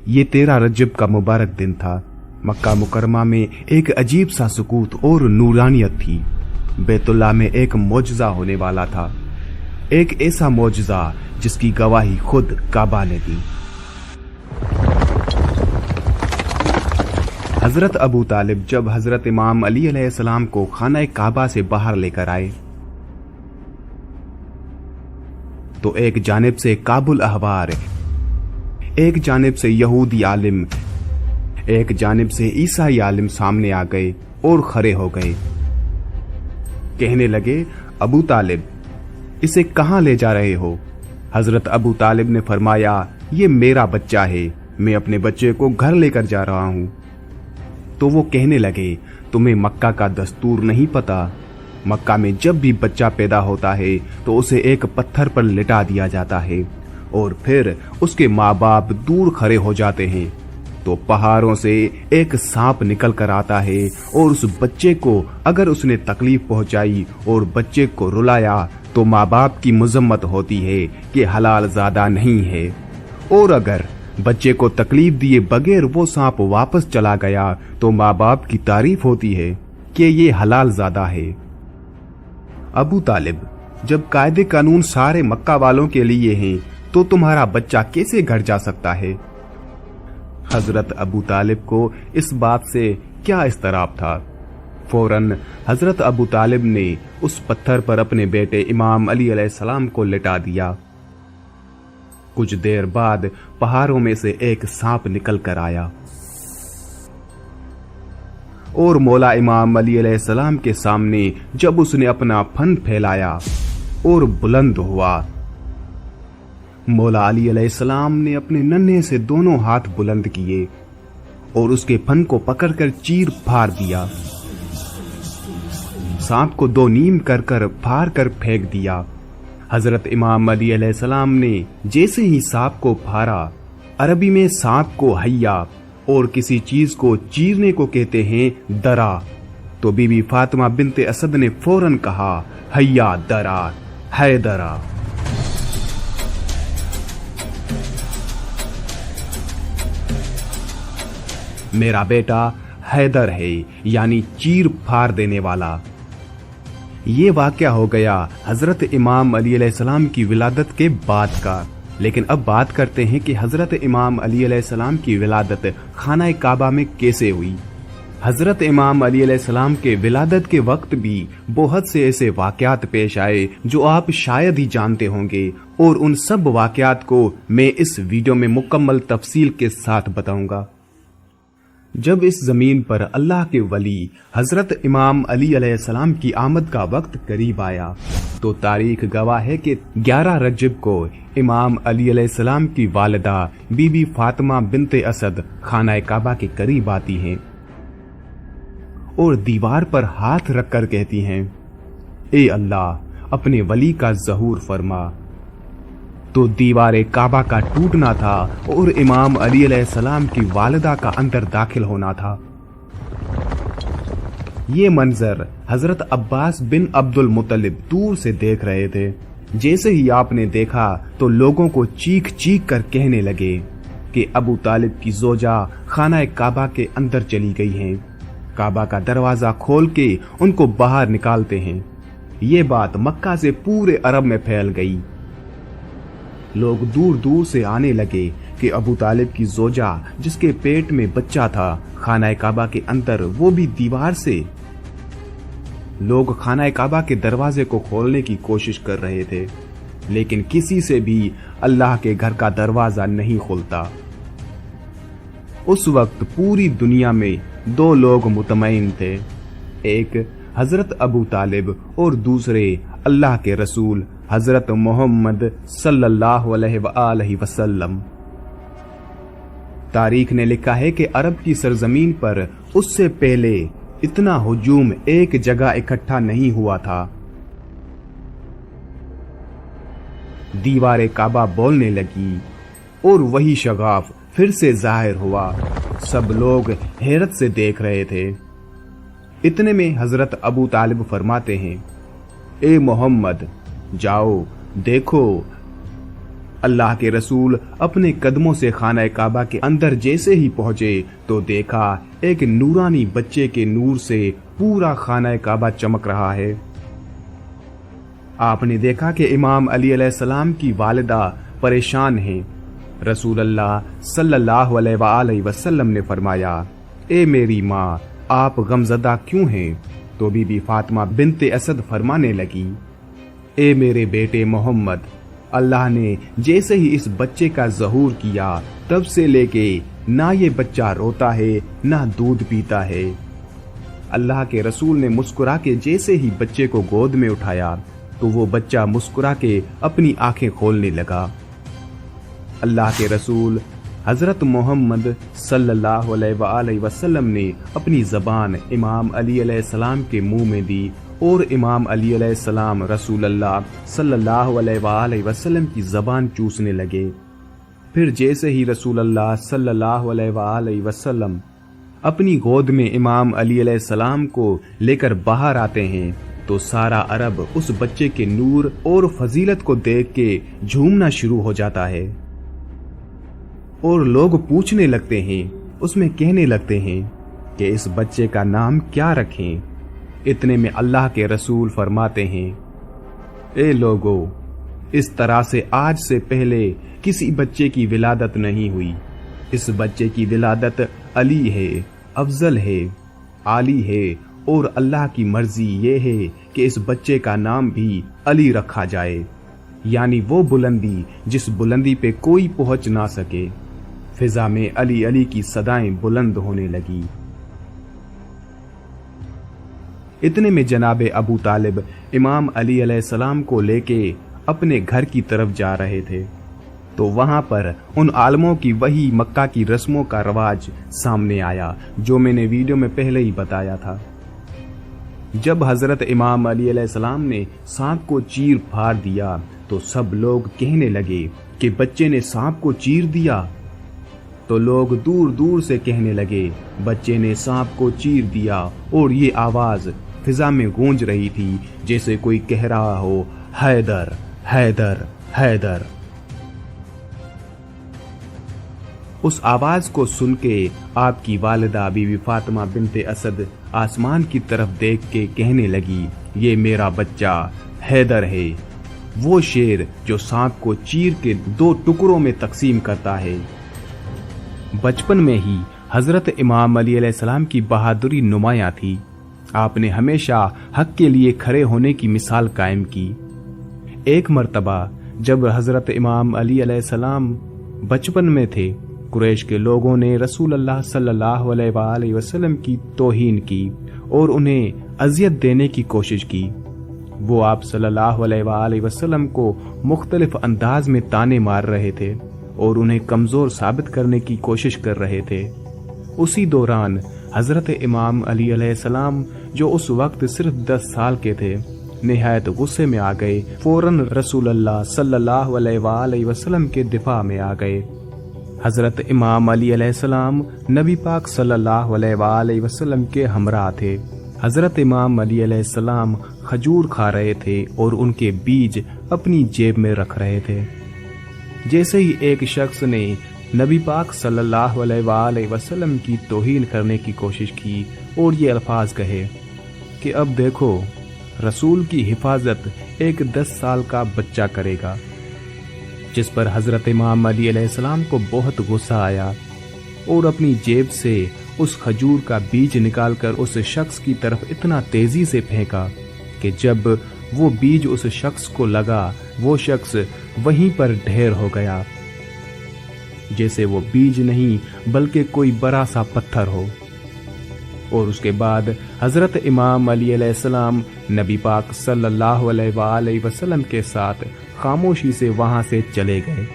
ये 13 रजब का मुबारक दिन था। मक्का मुकरमा में एक अजीब सा सुकूत और नूरानियत थी। बैतुल्लाह में एक मौजज़ा होने वाला था, एक ऐसा मौजज़ा जिसकी गवाही खुद काबा ने दी। हजरत अबू तालिब जब हजरत इमाम अली अलैहिस्सलाम को खाना काबा से बाहर लेकर आए तो एक जानिब से काबुल अहबार, एक जानिब से यहूदी आलिम, एक जानिब से ईसाई आलिम सामने आ गए और खड़े हो गए। कहने लगे, अबू तालिब, इसे कहां ले जा रहे हो? हजरत अबू तालिब ने फरमाया, ये मेरा बच्चा है, मैं अपने बच्चे को घर लेकर जा रहा हूं। तो वो कहने लगे, तुम्हें मक्का का दस्तूर नहीं पता? मक्का में जब भी बच्चा पैदा होता है तो उसे एक पत्थर पर लिटा दिया जाता है और फिर उसके माँ बाप दूर खड़े हो जाते हैं तो पहाड़ों से एक सांप निकल कर आता है और उस बच्चे को अगर उसने तकलीफ पहुंचाई और बच्चे को रुलाया तो माँ बाप की मजम्मत होती है कि हलाल ज़ादा नहीं है, और अगर बच्चे को तकलीफ दिए बगैर वो सांप वापस चला गया तो माँ बाप की तारीफ होती है कि ये हलाल ज़ादा है। अबू तालिब, जब कायदे कानून सारे मक्का वालों के लिए हैं तो तुम्हारा बच्चा कैसे घर जा सकता है? हजरत अबू तालिब को इस बात से क्या इस्तराब था। फौरन हजरत अबू तालिब ने उस पत्थर पर अपने बेटे इमाम अली अलैहिस्सलाम को लिटा दिया। कुछ देर बाद पहाड़ों में से एक सांप निकल कर आया और मौला इमाम अली अलैहिस्सलाम के सामने जब उसने अपना फन फैलाया और बुलंद हुआ, मौला अली अलैहिस्सलाम ने अपने नन्हे से दोनों हाथ बुलंद किए और उसके फन को पकड़कर चीर फाड़ दिया। सांप को दो नीम कर कर फाड़ कर फेंक दिया। हजरत इमाम अली अलैहिस्सलाम ने जैसे ही सांप को फाड़ा, अरबी में सांप को हय्या और किसी चीज को चीरने को कहते हैं दरा, तो बीबी फातिमा बिनते असद ने फौरन कहा, हय्या दरा, है दरा। मेरा बेटा हैदर है, यानी चीर फाड़ देने वाला। ये वाकया हो गया हजरत इमाम अली अलैहिस्सलाम की विलादत के बाद का। लेकिन अब बात करते हैं कि हजरत इमाम अली अलैहिस्सलाम की विलादत खाना काबा में कैसे हुई। हजरत इमाम अली अलैहिस्सलाम के विलादत के वक्त भी बहुत से ऐसे वाकयात पेश आए जो आप शायद ही जानते होंगे, और उन सब वाकयात को मैं इस वीडियो में मुकम्मल तफसील के साथ बताऊंगा। जब इस जमीन पर अल्लाह के वली हजरत इमाम अली अलैहिस्सलाम की आमद का वक्त करीब आया तो तारीख गवाह है कि 11 रजब को इमाम अली अलैहिस्सलाम की वालिदा बीबी फातिमा बिनते असद खाना काबा के करीब आती हैं और दीवार पर हाथ रखकर कहती हैं, ए अल्लाह, अपने वली का ज़हूर फरमा। तो दीवार काबा का टूटना था और इमाम अली अलैहिस्सलाम की वालिदा का अंदर दाखिल होना था। ये मंजर हजरत अब्बास बिन अब्दुल मुत्तलिब दूर से देख रहे थे। जैसे ही आपने देखा तो लोगों को चीख चीख कर कहने लगे कि अबू तालिब की जोजा खाना काबा के अंदर चली गई हैं। काबा का दरवाजा खोल के उनको बाहर निकालते हैं। ये बात मक्का से पूरे अरब में फैल गई। लोग दूर दूर से आने लगे कि अबू तालिब की जोजा जिसके पेट में बच्चा था खाना काबा के अंदर, वो भी दीवार से। लोग खाना काबा के दरवाजे को खोलने की कोशिश कर रहे थे, लेकिन किसी से भी अल्लाह के घर का दरवाजा नहीं खुलता। उस वक्त पूरी दुनिया में 2 लोग मुतमईन थे, एक हजरत अबू तालिब और दूसरे अल्लाह के रसूल हजरत मोहम्मद सल्लल्लाहु अलैहि वसल्लम। तारीख ने लिखा है कि अरब की सरजमीन पर उससे पहले इतना हुजूम एक जगह इकट्ठा नहीं हुआ था। दीवार काबा बोलने लगी और वही शगाफ फिर से जाहिर हुआ। सब लोग हैरत से देख रहे थे। इतने में हजरत अबू तालिब फरमाते हैं, ए मोहम्मद, जाओ देखो اللہ کے رسول اپنے قدموں سے خانہ کعبہ کے اندر جیسے ہی پہنچے تو دیکھا ایک نورانی بچے کے نور سے پورا خانہ کعبہ چمک رہا ہے۔ آپ نے دیکھا کہ امام علی علیہ السلام کی والدہ پریشان ہیں۔ رسول اللہ صلی اللہ علیہ وآلہ وسلم نے فرمایا، اے میری ماں، آپ غمزدہ کیوں ہیں؟ تو بی بی فاطمہ بنت اسد فرمانے لگی، اے میرے بیٹے محمد، اللہ نے جیسے ہی اس بچے کا ظہور کیا تب سے لے کے نہ یہ بچہ روتا ہے نہ دودھ پیتا ہے۔ اللہ کے رسول نے مسکرا کے جیسے ہی بچے کو گود میں اٹھایا تو وہ بچہ مسکرا کے اپنی آنکھیں کھولنے لگا۔ اللہ کے رسول حضرت محمد صلی اللہ علیہ وآلہ وسلم نے اپنی زبان امام علی علیہ السلام کے منہ میں دی اور امام علی علیہ السلام رسول اللہ صلی اللہ علیہ وآلہ وسلم کی زبان چوسنے لگے۔ پھر جیسے ہی رسول اللہ صلی اللہ علیہ وآلہ وسلم اپنی گود میں امام علی علیہ السلام کو لے کر باہر آتے ہیں تو سارا عرب اس بچے کے نور اور فضیلت کو دیکھ کے جھومنا شروع ہو جاتا ہے، اور لوگ پوچھنے لگتے ہیں، اس میں کہنے لگتے ہیں کہ اس بچے کا نام کیا رکھیں۔ اتنے میں اللہ کے رسول فرماتے ہیں، اے لوگو، اس طرح سے آج سے پہلے کسی بچے کی ولادت نہیں ہوئی۔ اس بچے کی ولادت علی ہے، افضل ہے، عالی ہے، اور اللہ کی مرضی یہ ہے کہ اس بچے کا نام بھی علی رکھا جائے، یعنی وہ بلندی جس بلندی پہ کوئی پہنچ نہ سکے۔ فضا میں علی علی کی صدائیں بلند ہونے لگی۔ اتنے میں جناب ابو طالب امام علی علیہ السلام کو لے کے اپنے گھر کی طرف جا رہے تھے تو وہاں پر ان عالموں کی وہی مکہ کی رسموں کا رواج سامنے آیا جو میں نے ویڈیو میں پہلے ہی بتایا تھا۔ جب حضرت امام علی علیہ السلام نے سانپ کو چیر پھاڑ دیا تو سب لوگ کہنے لگے کہ بچے نے سانپ کو چیر دیا، تو لوگ دور دور سے کہنے لگے بچے نے سانپ کو چیر دیا، اور یہ آواز فضا میں گونج رہی تھی جیسے کوئی کہہ رہا ہو، حیدر حیدر حیدر۔ اس آواز کو سن کے آپ کی والدہ بی بی فاطمہ بنت اسد آسمان کی طرف دیکھ کے کہنے لگی، یہ میرا بچہ حیدر ہے، وہ شیر جو سانپ کو چیر کے 2 ٹکڑوں میں تقسیم کرتا ہے۔ بچپن میں ہی حضرت امام علی علیہ السلام کی بہادری نمایاں تھی۔ آپ نے ہمیشہ حق کے لیے کھڑے ہونے کی مثال قائم کی۔ ایک مرتبہ جب حضرت امام علی علیہ السلام بچپن میں تھے، قریش کے لوگوں نے رسول اللہ صلی اللہ علیہ وآلہ وسلم کی توہین کی اور انہیں اذیت دینے کی کوشش کی۔ وہ آپ صلی اللہ علیہ وآلہ وسلم کو مختلف انداز میں تانے مار رہے تھے اور انہیں کمزور ثابت کرنے کی کوشش کر رہے تھے۔ اسی دوران حضرت امام علی علیہ السلام جو اس وقت صرف 10 سال کے تھے نہایت غصے میں آ گئے، فوراً رسول اللہ صلی اللہ علیہ وآلہ وسلم کے دفاع میں آ گئے۔ حضرت امام علی علیہ السلام نبی پاک صلی اللہ علیہ وآلہ وسلم کے ہمراہ تھے۔ حضرت امام علی علیہ السلام کھجور کھا رہے تھے اور ان کے بیج اپنی جیب میں رکھ رہے تھے۔ جیسے ہی ایک شخص نے نبی پاک صلی اللہ علیہ وآلہ وسلم کی توہین کرنے کی کوشش کی اور یہ الفاظ کہے کہ اب دیکھو رسول کی حفاظت ایک 10 سال کا بچہ کرے گا، جس پر حضرت امام علی علیہ السلام کو بہت غصہ آیا اور اپنی جیب سے اس کھجور کا بیج نکال کر اس شخص کی طرف اتنا تیزی سے پھینکا کہ جب وہ بیج اس شخص کو لگا وہ شخص وہیں پر ڈھیر ہو گیا، جیسے وہ بیج نہیں بلکہ کوئی بڑا سا پتھر ہو۔ اور اس کے بعد حضرت امام علی علیہ السلام نبی پاک صلی اللہ علیہ وآلہ وسلم کے ساتھ خاموشی سے وہاں سے چلے گئے۔